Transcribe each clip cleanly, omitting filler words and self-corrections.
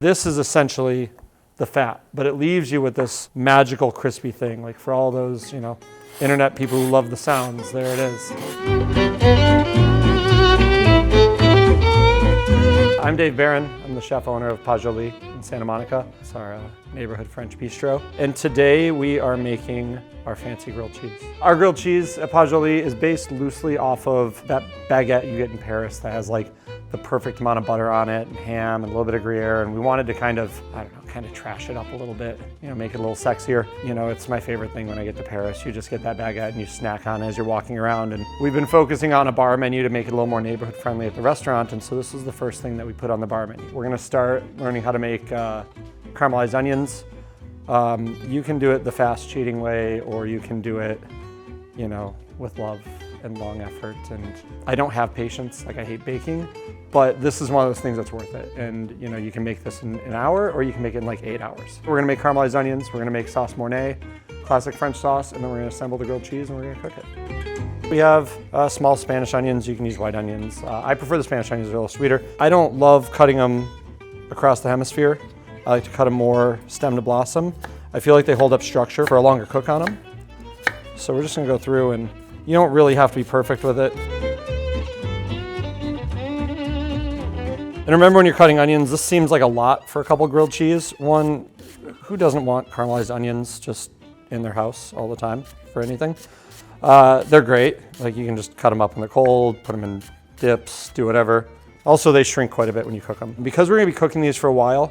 This is essentially the fat, but it leaves you with this magical crispy thing. Like for all those, internet people who love the sounds, there it is. I'm Dave Beran. I'm the chef owner of Pasjoli in Santa Monica. It's our neighborhood French bistro. And today we are making our fancy grilled cheese. Our grilled cheese at Pasjoli is based loosely off of that baguette you get in Paris that has like the perfect amount of butter on it and ham and a little bit of Gruyère. And we wanted to kind of trash it up a little bit, make it a little sexier. It's my favorite thing when I get to Paris. You just get that baguette and you snack on it as you're walking around. And we've been focusing on a bar menu to make it a little more neighborhood friendly at the restaurant. And so this is the first thing that we put on the bar menu. We're gonna start learning how to make caramelized onions. You can do it the fast cheating way, or you can do it, with love and long effort. And I don't have patience, I hate baking, but this is one of those things that's worth it. And you can make this in an hour, or you can make it in like 8 hours. We're gonna make caramelized onions, we're gonna make sauce Mornay, classic French sauce, and then we're gonna assemble the grilled cheese and we're gonna cook it. We have small Spanish onions, you can use white onions. I prefer the Spanish onions, they're a little sweeter. I don't love cutting them across the hemisphere. I like to cut them more stem to blossom. I feel like they hold up structure for a longer cook on them. So we're just gonna go through, and you don't really have to be perfect with it. And remember, when you're cutting onions, this seems like a lot for a couple grilled cheese. One, who doesn't want caramelized onions just in their house all the time for anything? They're great. You can just cut them up when they're cold, put them in dips, do whatever. Also, they shrink quite a bit when you cook them. Because we're gonna be cooking these for a while,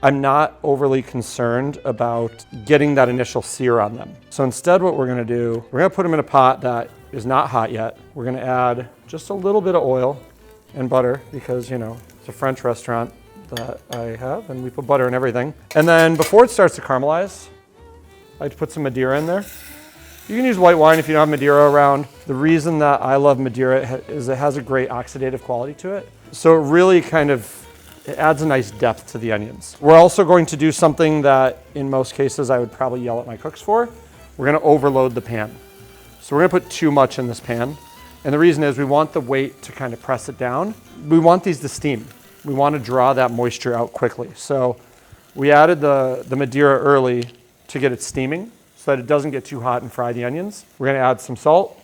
I'm not overly concerned about getting that initial sear on them. So instead, what we're gonna do, we're gonna put them in a pot that is not hot yet. We're gonna add just a little bit of oil and butter, because it's a French restaurant that I have, and we put butter in everything. And then before it starts to caramelize, I like to put some Madeira in there. You can use white wine if you don't have Madeira around. The reason that I love Madeira is it has a great oxidative quality to it. So it really it adds a nice depth to the onions. We're also going to do something that in most cases I would probably yell at my cooks for. We're gonna overload the pan. So we're gonna put too much in this pan. And the reason is we want the weight to kind of press it down. We want these to steam. We want to draw that moisture out quickly. So we added the Madeira early to get it steaming so that it doesn't get too hot and fry the onions. We're gonna add some salt.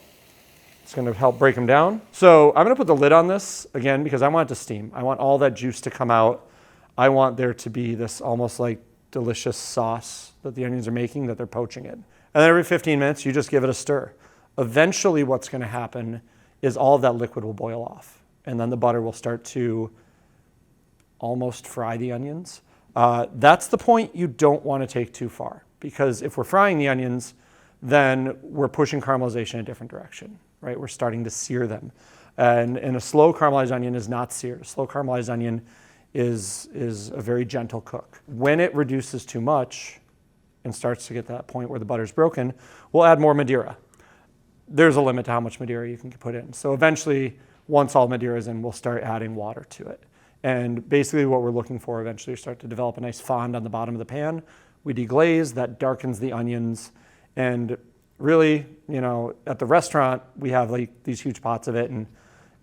It's gonna help break them down. So I'm gonna put the lid on this again because I want it to steam. I want all that juice to come out. I want there to be this almost like delicious sauce that the onions are making that they're poaching in. And then every 15 minutes, you just give it a stir. Eventually what's gonna happen is all of that liquid will boil off. And then the butter will start to almost fry the onions. That's the point you don't wanna take too far, because if we're frying the onions, then we're pushing caramelization in a different direction, right? We're starting to sear them. And a slow caramelized onion is not seared. A slow caramelized onion is a very gentle cook. When it reduces too much and starts to get to that point where the butter's broken, we'll add more Madeira. There's a limit to how much Madeira you can put in. So eventually, once all Madeira is in, we'll start adding water to it. And basically what we're looking for eventually is start to develop a nice fond on the bottom of the pan. We deglaze, that darkens the onions. And really, at the restaurant, we have these huge pots of it, and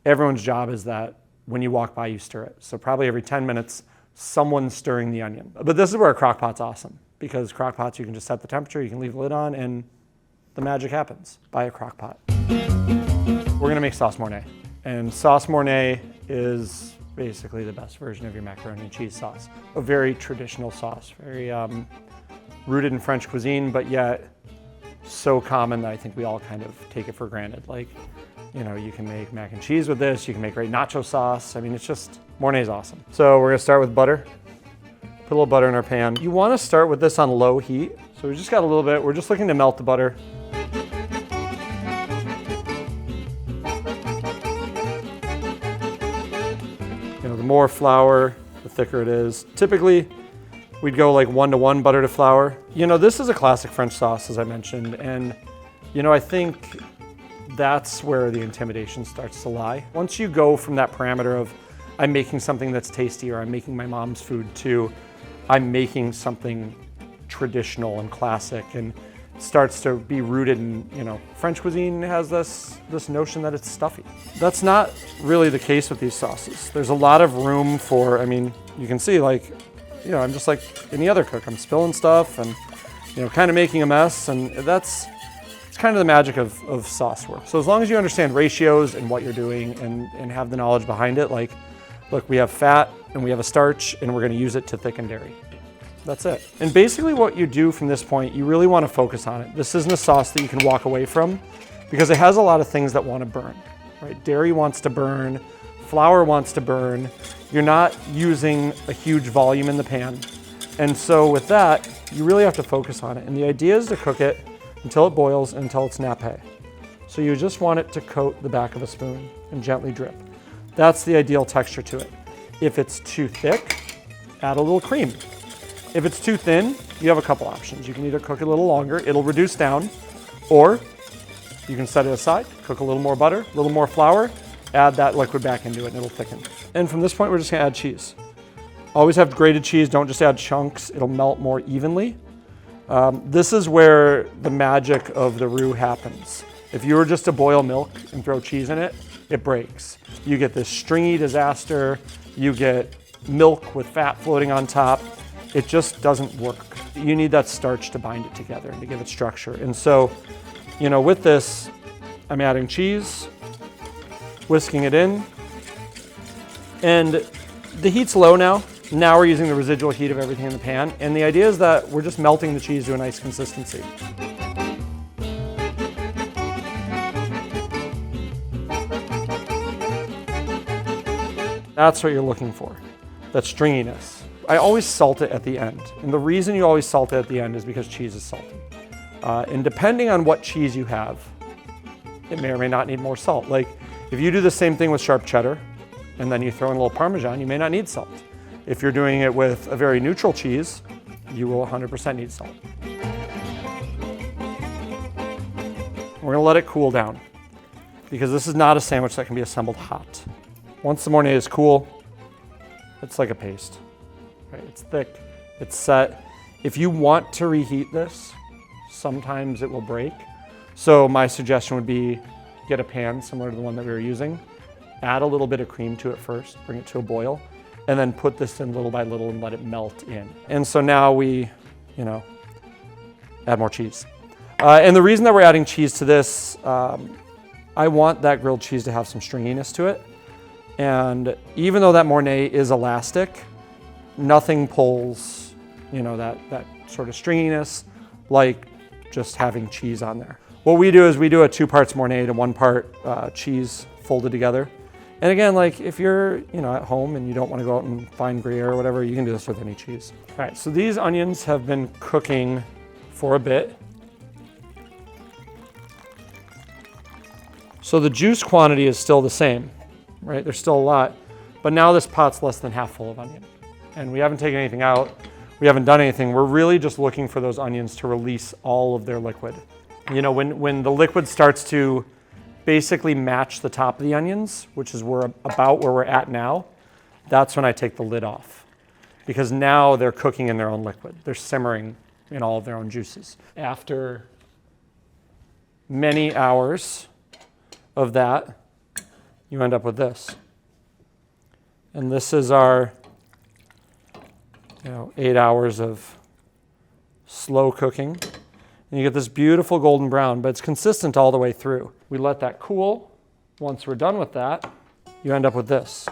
everyone's job is that when you walk by, you stir it. So probably every 10 minutes, someone's stirring the onion. But this is where a crock pot's awesome, because crock pots, you can just set the temperature, you can leave the lid on, and the magic happens. Buy a crock pot. We're gonna make sauce Mornay. And sauce Mornay is basically the best version of your macaroni and cheese sauce. A very traditional sauce, very rooted in French cuisine, but yet so common that I think we all kind of take it for granted. You can make mac and cheese with this, you can make great nacho sauce. I mean, it's just, Mornay's awesome. So we're gonna start with butter. Put a little butter in our pan. You wanna start with this on low heat. So we just got a little bit, we're just looking to melt the butter. The more flour, the thicker it is. Typically, we'd go 1-to-1 butter to flour. This is a classic French sauce, as I mentioned, and I think that's where the intimidation starts to lie. Once you go from that parameter of I'm making something that's tasty, or I'm making my mom's food, to I'm making something traditional and classic, and starts to be rooted in, French cuisine has this notion that it's stuffy. That's not really the case with these sauces. There's a lot of room for, you can see you know, I'm just like any other cook. I'm spilling stuff and, you know, kind of making a mess, and it's kind of the magic of sauce work. So as long as you understand ratios and what you're doing and have the knowledge behind it, like, look, we have fat and we have a starch and we're gonna use it to thicken dairy. That's it. And basically what you do from this point, you really wanna focus on it. This isn't a sauce that you can walk away from because it has a lot of things that wanna burn, right? Dairy wants to burn, flour wants to burn. You're not using a huge volume in the pan. And so with that, you really have to focus on it. And the idea is to cook it until it boils and until it's nappe. So you just want it to coat the back of a spoon and gently drip. That's the ideal texture to it. If it's too thick, add a little cream. If it's too thin, you have a couple options. You can either cook it a little longer, it'll reduce down, or you can set it aside, cook a little more butter, a little more flour, add that liquid back into it and it'll thicken. And from this point, we're just gonna add cheese. Always have grated cheese, don't just add chunks, it'll melt more evenly. This is where the magic of the roux happens. If you were just to boil milk and throw cheese in it, it breaks. You get this stringy disaster, you get milk with fat floating on top. It just doesn't work. You need that starch to bind it together and to give it structure. And so, you know, with this, I'm adding cheese, whisking it in, and the heat's low now. Now we're using the residual heat of everything in the pan, and the idea is that we're just melting the cheese to a nice consistency. That's what you're looking for, that stringiness. I always salt it at the end, and the reason you always salt it at the end is because cheese is salty. And depending on what cheese you have, it may or may not need more salt. Like, if you do the same thing with sharp cheddar, and then you throw in a little Parmesan, you may not need salt. If you're doing it with a very neutral cheese, you will 100% need salt. We're gonna let it cool down because this is not a sandwich that can be assembled hot. Once the Mornay is cool, it's like a paste, right? It's thick, it's set. If you want to reheat this, sometimes it will break. So my suggestion would be get a pan similar to the one that we were using, add a little bit of cream to it first, bring it to a boil, and then put this in little by little and let it melt in. And so now we, you know, add more cheese. And the reason that we're adding cheese to this, I want that grilled cheese to have some stringiness to it. And even though that Mornay is elastic, nothing pulls, you know, that sort of stringiness like just having cheese on there. What we do is we do a 2 parts Mornay to 1 part cheese folded together. And again, like if you're, you know, at home and you don't want to go out and find Gruyère or whatever, you can do this with any cheese. All right, so these onions have been cooking for a bit. So the juice quantity is still the same, right? There's still a lot, but now this pot's less than half full of onion. And we haven't taken anything out. We haven't done anything. We're really just looking for those onions to release all of their liquid. You know, when the liquid starts to basically match the top of the onions, which is about where we're at now, that's when I take the lid off. Because now they're cooking in their own liquid. They're simmering in all of their own juices. After many hours of that, you end up with this. And this is our, 8 hours of slow cooking. And you get this beautiful golden brown, but it's consistent all the way through. We let that cool. Once we're done with that, you end up with this.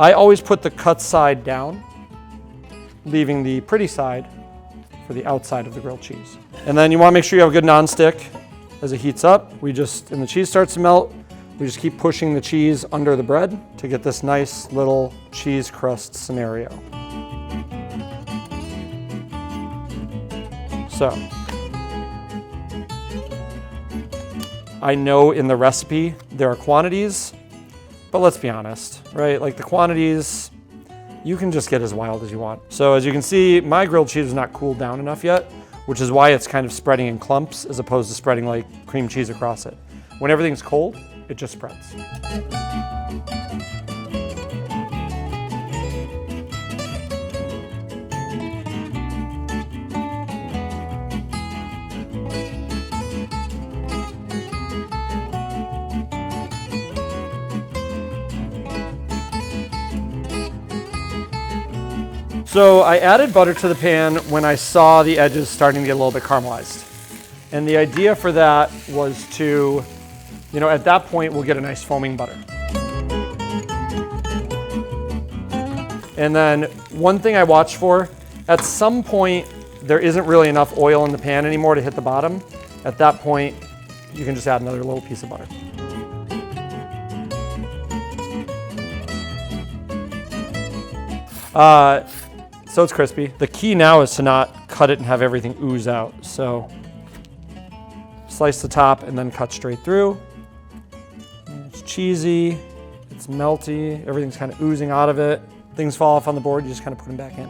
I always put the cut side down, leaving the pretty side for the outside of the grilled cheese. And then you want to make sure you have a good nonstick. As it heats up, and the cheese starts to melt, we just keep pushing the cheese under the bread to get this nice little cheese crust scenario. So, I know in the recipe there are quantities, but let's be honest, right? Like the quantities, you can just get as wild as you want. So as you can see, my grilled cheese is not cooled down enough yet. which is why it's kind of spreading in clumps as opposed to spreading like cream cheese across it. When everything's cold, it just spreads. So I added butter to the pan when I saw the edges starting to get a little bit caramelized. And the idea for that was to, at that point we'll get a nice foaming butter. And then one thing I watch for, at some point there isn't really enough oil in the pan anymore to hit the bottom. At that point, you can just add another little piece of butter. So it's crispy. The key now is to not cut it and have everything ooze out. So slice the top and then cut straight through. It's cheesy, it's melty, everything's kind of oozing out of it. Things fall off on the board, you just kind of put them back in.